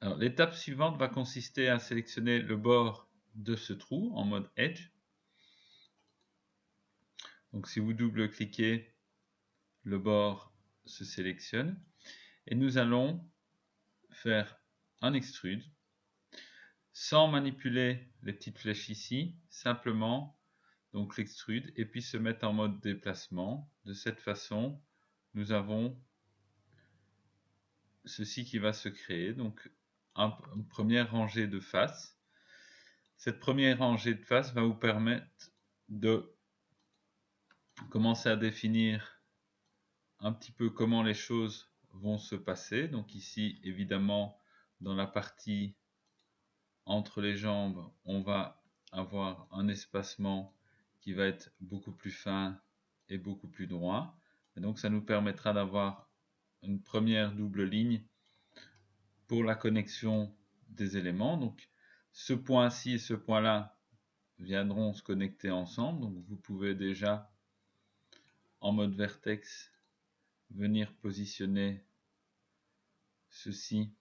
Alors, l'étape suivante va consister à sélectionner le bord de ce trou en mode Edge. Donc si vous double-cliquez, le bord se sélectionne. Et nous allons faire un extrude sans manipuler les petites flèches ici, simplement donc l'extrude et puis se mettre en mode déplacement. De cette façon, nous avons ceci qui va se créer, donc une première rangée de faces. Cette première rangée de faces va vous permettre de commencer à définir un petit peu comment les choses vont se passer. Donc ici, évidemment, dans la partie entre les jambes, on va avoir un espacement qui va être beaucoup plus fin et beaucoup plus droit. Et donc ça nous permettra d'avoir une première double ligne pour la connexion des éléments. Donc ce point-ci et ce point-là viendront se connecter ensemble. Donc vous pouvez déjà en mode vertex venir positionner ceci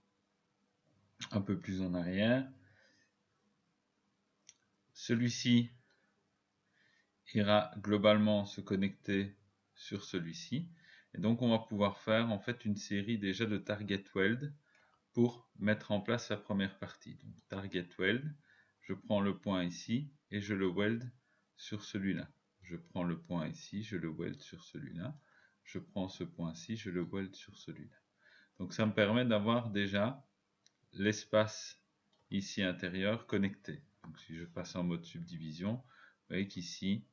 un peu plus en arrière. Celui-ci ira globalement se connecter sur celui-ci. Et donc on va pouvoir faire en fait une série déjà de target weld pour mettre en place la première partie. Donc target weld, je prends le point ici et je le weld sur celui-là. Je prends le point ici, je le weld sur celui-là. Je prends ce point-ci, je le weld sur celui-là. Donc ça me permet d'avoir déjà l'espace ici intérieur connecté. Donc si je passe en mode subdivision, vous voyez qu'ici,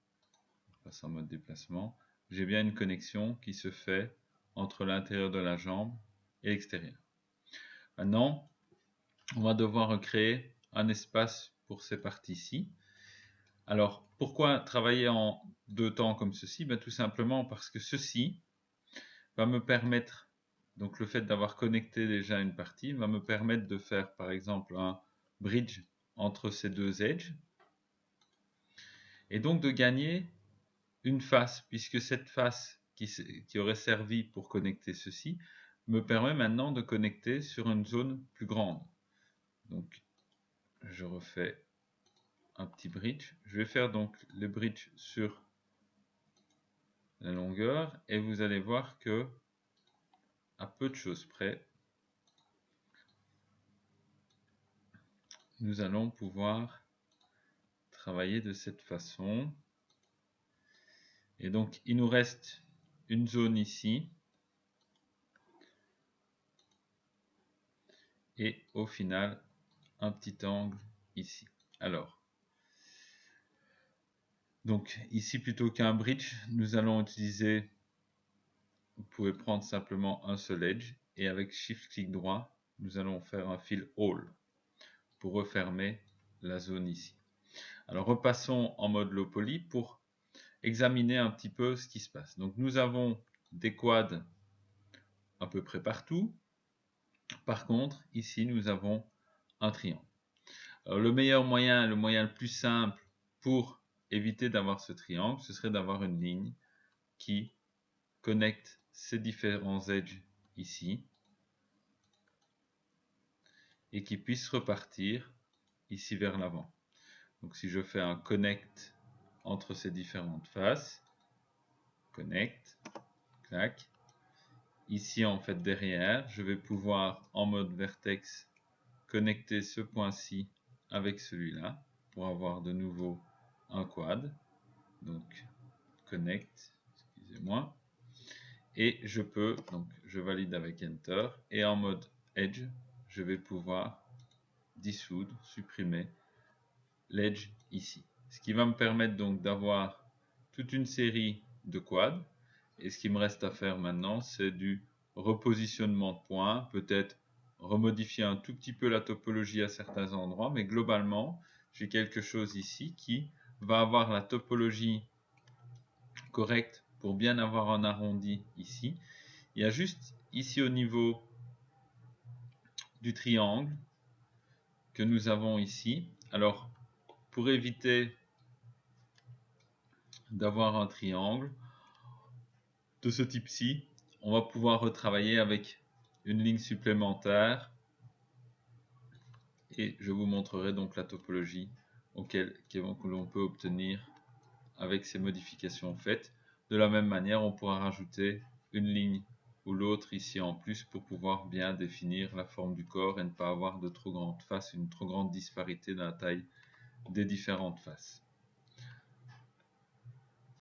je passe en mode déplacement, j'ai bien une connexion qui se fait entre l'intérieur de la jambe et l'extérieur. Maintenant, on va devoir créer un espace pour ces parties-ci. Alors, pourquoi travailler en deux temps comme ceci? Tout simplement parce que ceci va me permettre, donc le fait d'avoir connecté déjà une partie, va me permettre de faire par exemple un bridge entre ces deux edges, et donc de gagner une face, puisque cette face qui aurait servi pour connecter ceci, me permet maintenant de connecter sur une zone plus grande. Donc je refais un petit bridge. Je vais faire donc le bridge sur la longueur et vous allez voir que à peu de choses près, nous allons pouvoir travailler de cette façon. Et donc il nous reste une zone ici et au final un petit angle ici. Alors donc ici, plutôt qu'un bridge, nous allons utiliser, vous pouvez prendre simplement un seul edge et avec shift clic droit, nous allons faire un fill all pour refermer la zone ici. Alors repassons en mode low poly pour examiner un petit peu ce qui se passe. Donc nous avons des quads à peu près partout. Par contre, ici nous avons un triangle. Alors, le meilleur moyen, le moyen le plus simple pour éviter d'avoir ce triangle, ce serait d'avoir une ligne qui connecte ces différents edges ici et qui puisse repartir ici vers l'avant. Donc si je fais un connect entre ces différentes faces, connect, clac, ici en fait derrière, je vais pouvoir en mode vertex connecter ce point-ci avec celui-là pour avoir de nouveau un quad. Donc connect, excusez-moi. Et je peux, donc je valide avec Enter, et en mode Edge, je vais pouvoir dissoudre, supprimer l'Edge ici. Ce qui va me permettre donc d'avoir toute une série de quads, et ce qui me reste à faire maintenant, c'est du repositionnement de points, peut-être remodifier un tout petit peu la topologie à certains endroits, mais globalement, j'ai quelque chose ici qui va avoir la topologie correcte pour bien avoir un arrondi ici. Il y a juste ici au niveau du triangle que nous avons ici. Alors, pour éviter d'avoir un triangle de ce type-ci, on va pouvoir retravailler avec une ligne supplémentaire Et je vous montrerai donc la topologie que l'on peut obtenir avec ces modifications faites. De la même manière, on pourra rajouter une ligne ou l'autre ici en plus pour pouvoir bien définir la forme du corps et ne pas avoir de trop grandes faces, une trop grande disparité dans la taille des différentes faces.